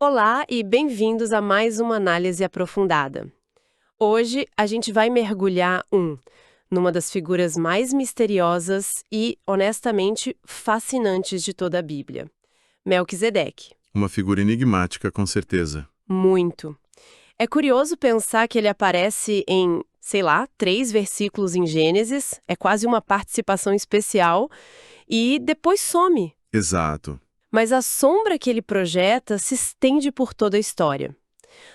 Olá e bem-vindos a mais uma análise aprofundada. Hoje a gente vai mergulhar numa das figuras mais misteriosas e, honestamente, fascinantes de toda a Bíblia, Melquisedeque. Uma figura enigmática, com certeza. Muito. É curioso pensar que ele aparece em, sei lá, 3 versículos em Gênesis, é quase uma participação especial, e depois some. Exato. Mas a sombra que ele projeta se estende por toda a história.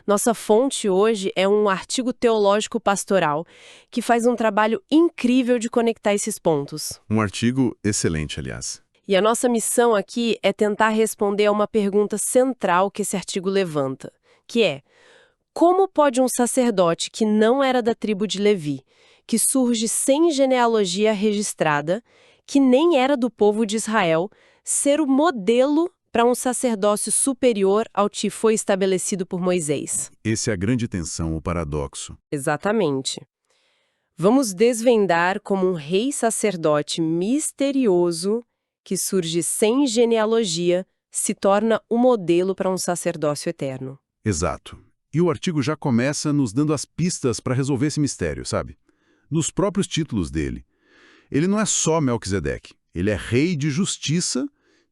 Nossa fonte hoje é um artigo teológico pastoral que faz um trabalho incrível de conectar esses pontos. Um artigo excelente, aliás. E a nossa missão aqui é tentar responder a uma pergunta central que esse artigo levanta, que é: como pode um sacerdote que não era da tribo de Levi, que surge sem genealogia registrada, que nem era do povo de Israel, ser o modelo para um sacerdócio superior ao que foi estabelecido por Moisés? Esse é a grande tensão, o paradoxo. Exatamente. Vamos desvendar como um rei sacerdote misterioso que surge sem genealogia se torna o modelo para um sacerdócio eterno. Exato. E o artigo já começa nos dando as pistas para resolver esse mistério, sabe? Nos próprios títulos dele. Ele não é só Melquisedeque. Ele é rei de justiça,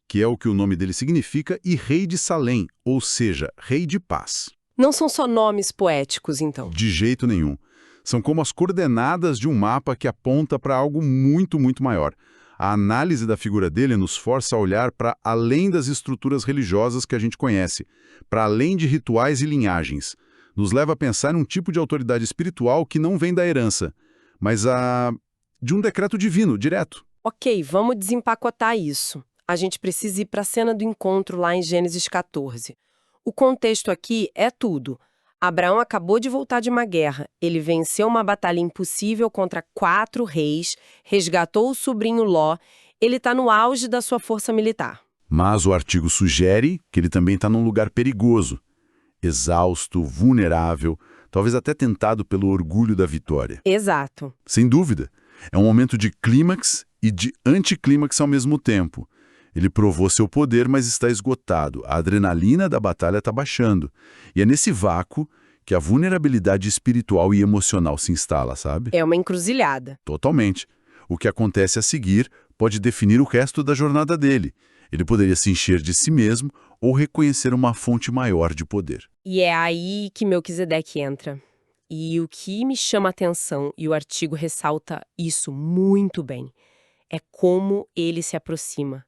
que é o que o nome dele significa, e rei de Salém, ou seja, rei de paz. Não são só nomes poéticos, então. De jeito nenhum. São como as coordenadas de um mapa que aponta para algo muito, muito maior. A análise da figura dele nos força a olhar para além das estruturas religiosas que a gente conhece, para além de rituais e linhagens. Nos leva a pensar em um tipo de autoridade espiritual que não vem da herança, mas de um decreto divino, direto. Ok, vamos desempacotar isso. A gente precisa ir para a cena do encontro lá em Gênesis 14. O contexto aqui é tudo. Abraão acabou de voltar de uma guerra. Ele venceu uma batalha impossível contra 4 reis, resgatou o sobrinho Ló. Ele está no auge da sua força militar. Mas o artigo sugere que ele também está num lugar perigoso, exausto, vulnerável, talvez até tentado pelo orgulho da vitória. Exato. Sem dúvida. É um momento de clímax e de anticlímax ao mesmo tempo. Ele provou seu poder, mas está esgotado. A adrenalina da batalha está baixando. E é nesse vácuo que a vulnerabilidade espiritual e emocional se instala, sabe? É uma encruzilhada. Totalmente. O que acontece a seguir pode definir o resto da jornada dele. Ele poderia se encher de si mesmo ou reconhecer uma fonte maior de poder. E é aí que Melquisedeque entra. E o que me chama a atenção, e o artigo ressalta isso muito bem, é como ele se aproxima.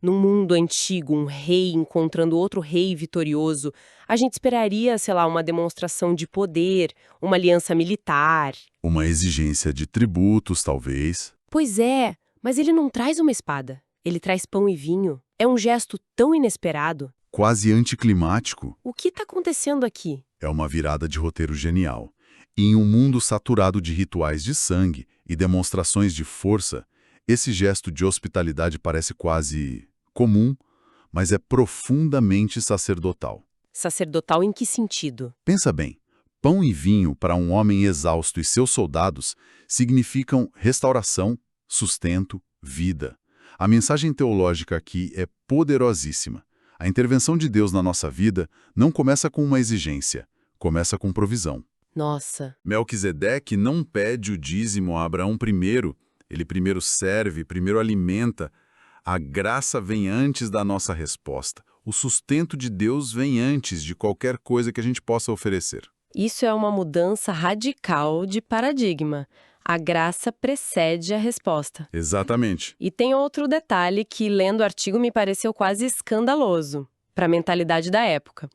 Num mundo antigo, um rei encontrando outro rei vitorioso, a gente esperaria, sei lá, uma demonstração de poder, uma aliança militar. Uma exigência de tributos, talvez. Pois é, mas ele não traz uma espada. Ele traz pão e vinho. É um gesto tão inesperado. Quase anticlimático. O que está acontecendo aqui? É uma virada de roteiro genial. E em um mundo saturado de rituais de sangue e demonstrações de força, esse gesto de hospitalidade parece quase comum, mas é profundamente sacerdotal. Sacerdotal em que sentido? Pensa bem, pão e vinho para um homem exausto e seus soldados significam restauração, sustento, vida. A mensagem teológica aqui é poderosíssima. A intervenção de Deus na nossa vida não começa com uma exigência, começa com provisão. Nossa. Melquisedeque não pede o dízimo a Abraão primeiro. Ele primeiro serve, primeiro alimenta. A graça vem antes da nossa resposta. O sustento de Deus vem antes de qualquer coisa que a gente possa oferecer. Isso é uma mudança radical de paradigma. A graça precede a resposta. Exatamente. E tem outro detalhe que, lendo o artigo, me pareceu quase escandaloso para a mentalidade da época.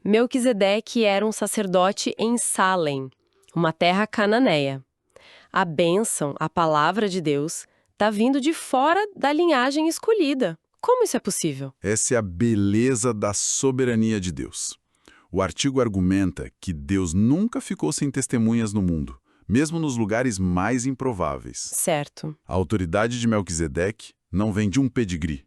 Melquisedeque era um sacerdote em Salém, uma terra cananeia. A bênção, a palavra de Deus, está vindo de fora da linhagem escolhida. Como isso é possível? Essa é a beleza da soberania de Deus. O artigo argumenta que Deus nunca ficou sem testemunhas no mundo, mesmo nos lugares mais improváveis. Certo. A autoridade de Melquisedeque não vem de um pedigree,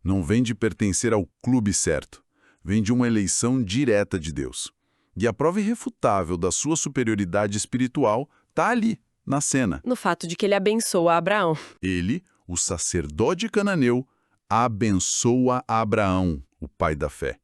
não vem de pertencer ao clube certo, vem de uma eleição direta de Deus. E a prova irrefutável da sua superioridade espiritual está ali, na cena. No fato de que ele abençoa Abraão. Ele, o sacerdote cananeu, abençoa Abraão, o pai da fé.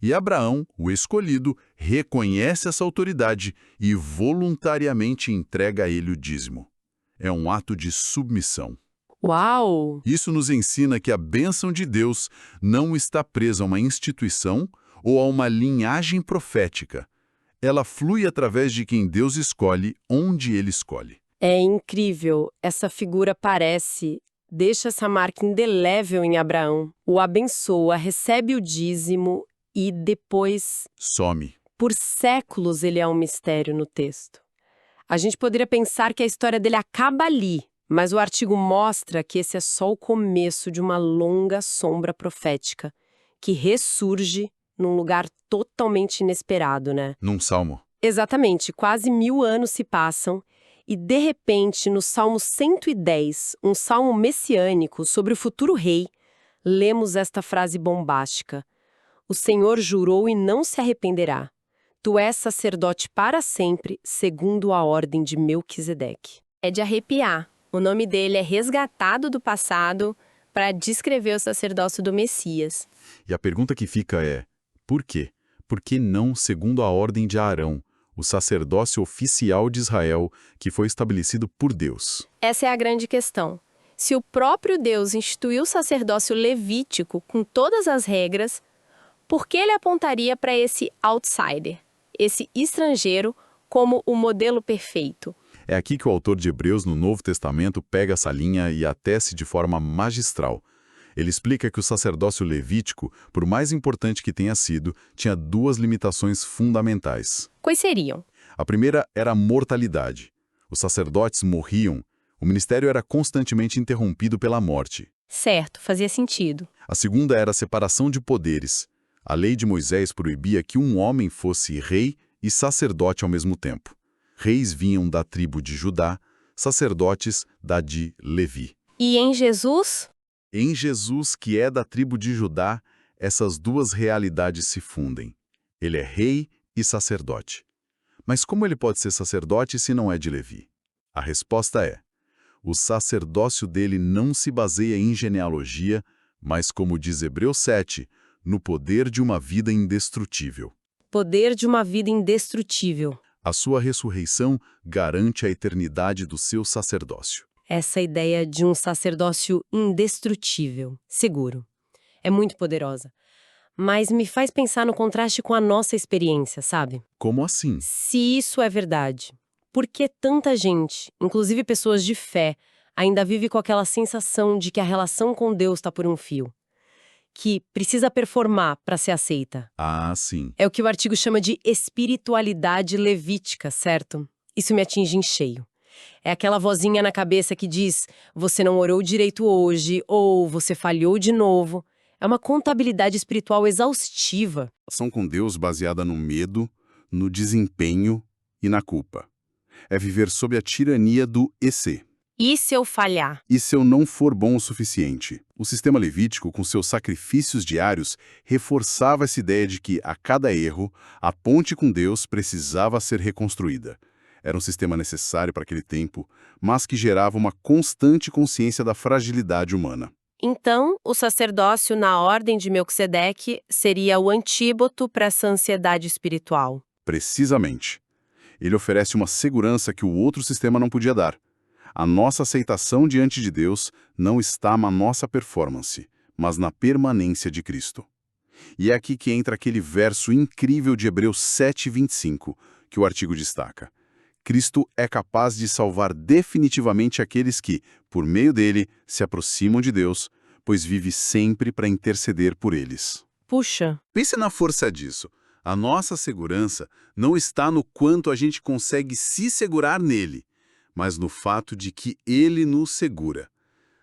E Abraão, o escolhido, reconhece essa autoridade e voluntariamente entrega a ele o dízimo. É um ato de submissão. Uau! Isso nos ensina que a bênção de Deus não está presa a uma instituição ou a uma linhagem profética. Ela flui através de quem Deus escolhe, onde Ele escolhe. É incrível. Essa figura deixa essa marca indelével em Abraão. O abençoa, recebe o dízimo e depois, Some. por séculos, ele é um mistério no texto. A gente poderia pensar que a história dele acaba ali, mas o artigo mostra que esse é só o começo de uma longa sombra profética, que ressurge num lugar totalmente inesperado, né? Num salmo. Exatamente, quase 1000 anos se passam e, de repente, no Salmo 110, um salmo messiânico sobre o futuro rei, lemos esta frase bombástica: "O Senhor jurou e não se arrependerá. Tu és sacerdote para sempre, segundo a ordem de Melquisedeque." É de arrepiar. O nome dele é resgatado do passado para descrever o sacerdócio do Messias. E a pergunta que fica é, por quê? Por que não segundo a ordem de Arão, o sacerdócio oficial de Israel, que foi estabelecido por Deus? Essa é a grande questão. Se o próprio Deus instituiu o sacerdócio levítico com todas as regras, por que ele apontaria para esse outsider, esse estrangeiro, como o modelo perfeito? É aqui que o autor de Hebreus no Novo Testamento pega essa linha e a tece de forma magistral. Ele explica que o sacerdócio levítico, por mais importante que tenha sido, tinha duas limitações fundamentais. Quais seriam? A primeira era a mortalidade. Os sacerdotes morriam, o ministério era constantemente interrompido pela morte. Certo, fazia sentido. A segunda era a separação de poderes. A lei de Moisés proibia que um homem fosse rei e sacerdote ao mesmo tempo. Reis vinham da tribo de Judá, sacerdotes da de Levi. E em Jesus? Em Jesus, que é da tribo de Judá, essas duas realidades se fundem. Ele é rei e sacerdote. Mas como ele pode ser sacerdote se não é de Levi? A resposta é: o sacerdócio dele não se baseia em genealogia, mas, como diz Hebreus 7, no poder de uma vida indestrutível. Poder de uma vida indestrutível. A sua ressurreição garante a eternidade do seu sacerdócio. Essa ideia de um sacerdócio indestrutível, seguro, é muito poderosa. Mas me faz pensar no contraste com a nossa experiência, sabe? Como assim? Se isso é verdade, por que tanta gente, inclusive pessoas de fé, ainda vive com aquela sensação de que a relação com Deus está por um fio? Que precisa performar para ser aceita? Ah, sim. É o que o artigo chama de espiritualidade levítica, certo? Isso me atinge em cheio. É aquela vozinha na cabeça que diz: você não orou direito hoje, ou você falhou de novo. É uma contabilidade espiritual exaustiva. Ação com Deus baseada no medo, no desempenho e na culpa. É viver sob a tirania do "e se?". E se eu falhar? E se eu não for bom o suficiente? O sistema levítico, com seus sacrifícios diários, reforçava essa ideia de que, a cada erro, a ponte com Deus precisava ser reconstruída. Era um sistema necessário para aquele tempo, mas que gerava uma constante consciência da fragilidade humana. Então, o sacerdócio na ordem de Melquisedeque seria o antídoto para essa ansiedade espiritual. Precisamente. Ele oferece uma segurança que o outro sistema não podia dar. A nossa aceitação diante de Deus não está na nossa performance, mas na permanência de Cristo. E é aqui que entra aquele verso incrível de Hebreus 7:25, que o artigo destaca. Cristo é capaz de salvar definitivamente aqueles que, por meio dele, se aproximam de Deus, pois vive sempre para interceder por eles. Puxa! Pense na força disso. A nossa segurança não está no quanto a gente consegue se segurar nele, mas no fato de que ele nos segura,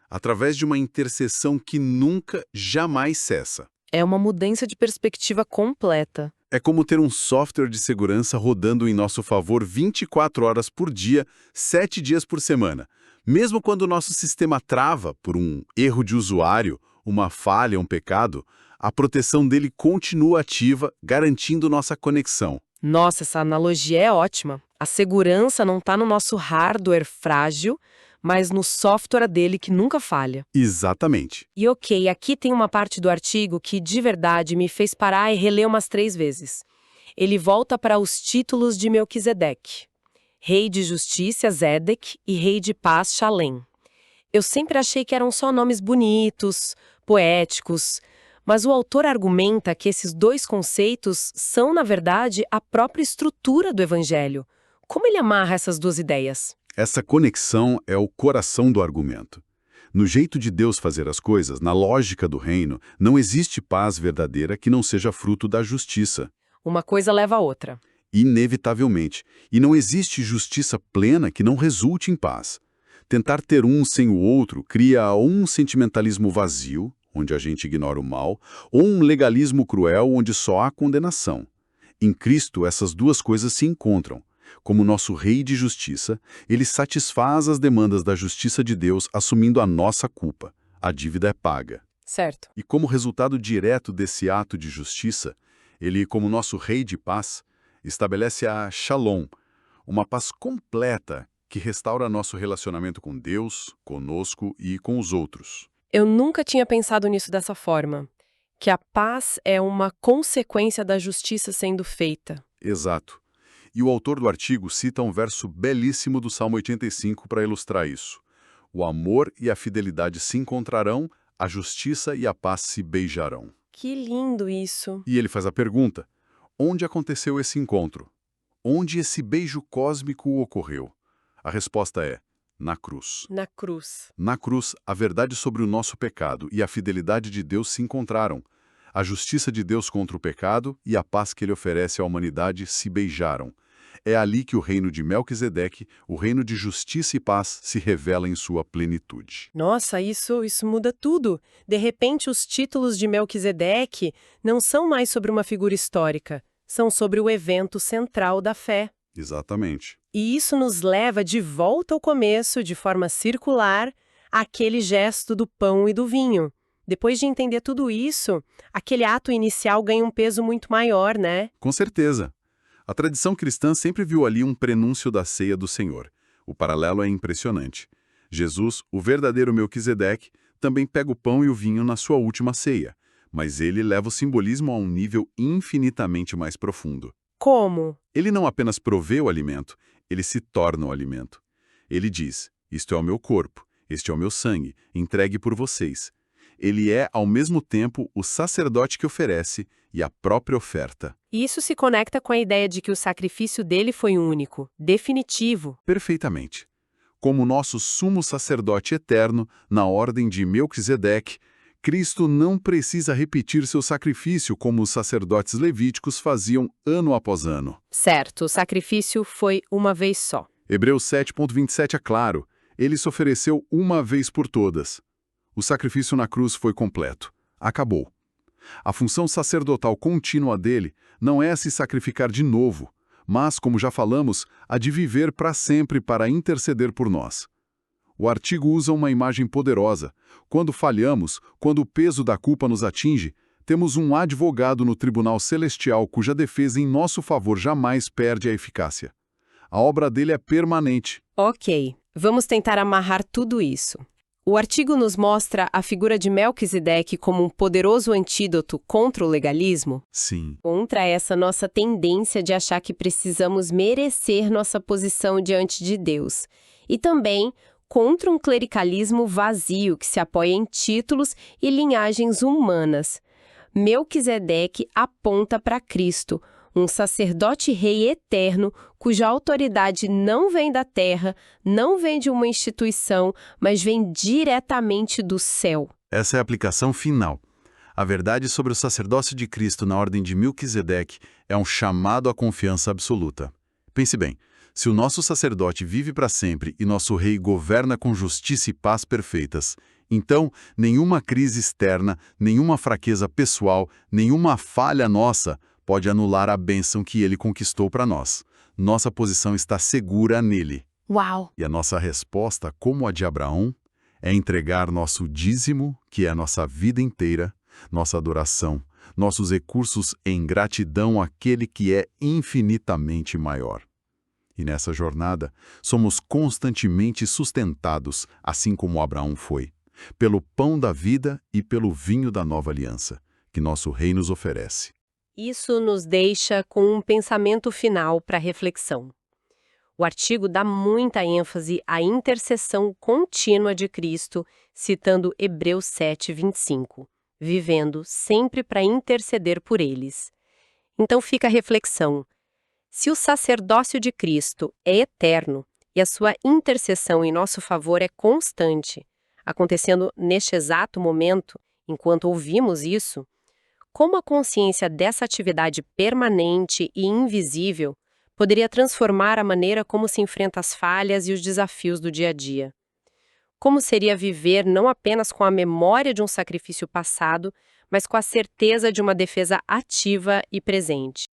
através de uma intercessão que nunca, jamais cessa. É uma mudança de perspectiva completa. É como ter um software de segurança rodando em nosso favor 24 horas por dia, 7 dias por semana. Mesmo quando o nosso sistema trava por um erro de usuário, uma falha, um pecado, a proteção dele continua ativa, garantindo nossa conexão. Nossa, essa analogia é ótima. A segurança não está no nosso hardware frágil, mas no software dele que nunca falha. Exatamente. E ok, aqui tem uma parte do artigo que de verdade me fez parar e reler umas 3 vezes. Ele volta para os títulos de Melquisedeque: Rei de Justiça, Zedek, e Rei de Paz, Shalem. Eu sempre achei que eram só nomes bonitos, poéticos, mas o autor argumenta que esses dois conceitos são, na verdade, a própria estrutura do Evangelho. Como ele amarra essas duas ideias? Essa conexão é o coração do argumento. No jeito de Deus fazer as coisas, na lógica do reino, não existe paz verdadeira que não seja fruto da justiça. Uma coisa leva a outra. Inevitavelmente. E não existe justiça plena que não resulte em paz. Tentar ter um sem o outro cria um sentimentalismo vazio, onde a gente ignora o mal, ou um legalismo cruel, onde só há condenação. Em Cristo, essas duas coisas se encontram. Como nosso Rei de Justiça, ele satisfaz as demandas da justiça de Deus assumindo a nossa culpa. A dívida é paga. Certo. E como resultado direto desse ato de justiça, ele, como nosso Rei de Paz, estabelece a Shalom, uma paz completa que restaura nosso relacionamento com Deus, conosco e com os outros. Eu nunca tinha pensado nisso dessa forma. Que a paz é uma consequência da justiça sendo feita. Exato. E o autor do artigo cita um verso belíssimo do Salmo 85 para ilustrar isso. O amor e a fidelidade se encontrarão, a justiça e a paz se beijarão. Que lindo isso. E ele faz a pergunta: onde aconteceu esse encontro? Onde esse beijo cósmico ocorreu? A resposta é: na cruz. Na cruz. Na cruz, a verdade sobre o nosso pecado e a fidelidade de Deus se encontraram. A justiça de Deus contra o pecado e a paz que ele oferece à humanidade se beijaram. É ali que o reino de Melquisedeque, o reino de justiça e paz, se revela em sua plenitude. Nossa, isso muda tudo. De repente, os títulos de Melquisedeque não são mais sobre uma figura histórica, são sobre o evento central da fé. Exatamente. E isso nos leva de volta ao começo, de forma circular, àquele gesto do pão e do vinho. Depois de entender tudo isso, aquele ato inicial ganha um peso muito maior, né? Com certeza. A tradição cristã sempre viu ali um prenúncio da ceia do Senhor. O paralelo é impressionante. Jesus, o verdadeiro Melquisedeque, também pega o pão e o vinho na sua última ceia, mas ele leva o simbolismo a um nível infinitamente mais profundo. Como? Ele não apenas provê o alimento, ele se torna o alimento. Ele diz: isto é o meu corpo, este é o meu sangue, entregue por vocês. Ele é, ao mesmo tempo, o sacerdote que oferece e a própria oferta. E isso se conecta com a ideia de que o sacrifício dele foi único, definitivo. Perfeitamente. Como nosso sumo sacerdote eterno, na ordem de Melquisedeque, Cristo não precisa repetir seu sacrifício como os sacerdotes levíticos faziam ano após ano. Certo, o sacrifício foi uma vez só. Hebreus 7,27 é claro, ele se ofereceu uma vez por todas. O sacrifício na cruz foi completo. Acabou. A função sacerdotal contínua dele não é se sacrificar de novo, mas, como já falamos, a de viver para sempre para interceder por nós. O artigo usa uma imagem poderosa. Quando falhamos, quando o peso da culpa nos atinge, temos um advogado no tribunal celestial cuja defesa em nosso favor jamais perde a eficácia. A obra dele é permanente. Ok, vamos tentar amarrar tudo isso. O artigo nos mostra a figura de Melquisedeque como um poderoso antídoto contra o legalismo? Sim. Contra essa nossa tendência de achar que precisamos merecer nossa posição diante de Deus. E também contra um clericalismo vazio que se apoia em títulos e linhagens humanas. Melquisedeque aponta para Cristo, um sacerdote rei eterno, cuja autoridade não vem da terra, não vem de uma instituição, mas vem diretamente do céu. Essa é a aplicação final. A verdade sobre o sacerdócio de Cristo na ordem de Melquisedeque é um chamado à confiança absoluta. Pense bem, se o nosso sacerdote vive para sempre e nosso rei governa com justiça e paz perfeitas, então nenhuma crise externa, nenhuma fraqueza pessoal, nenhuma falha nossa pode anular a bênção que ele conquistou para nós. Nossa posição está segura nele. Uau! E a nossa resposta, como a de Abraão, é entregar nosso dízimo, que é a nossa vida inteira, nossa adoração, nossos recursos em gratidão àquele que é infinitamente maior. E nessa jornada, somos constantemente sustentados, assim como Abraão foi, pelo pão da vida e pelo vinho da nova aliança, que nosso rei nos oferece. Isso nos deixa com um pensamento final para reflexão. O artigo dá muita ênfase à intercessão contínua de Cristo, citando Hebreus 7:25, vivendo sempre para interceder por eles. Então fica a reflexão. Se o sacerdócio de Cristo é eterno e a sua intercessão em nosso favor é constante, acontecendo neste exato momento, enquanto ouvimos isso, como a consciência dessa atividade permanente e invisível poderia transformar a maneira como se enfrenta as falhas e os desafios do dia a dia? Como seria viver não apenas com a memória de um sacrifício passado, mas com a certeza de uma defesa ativa e presente?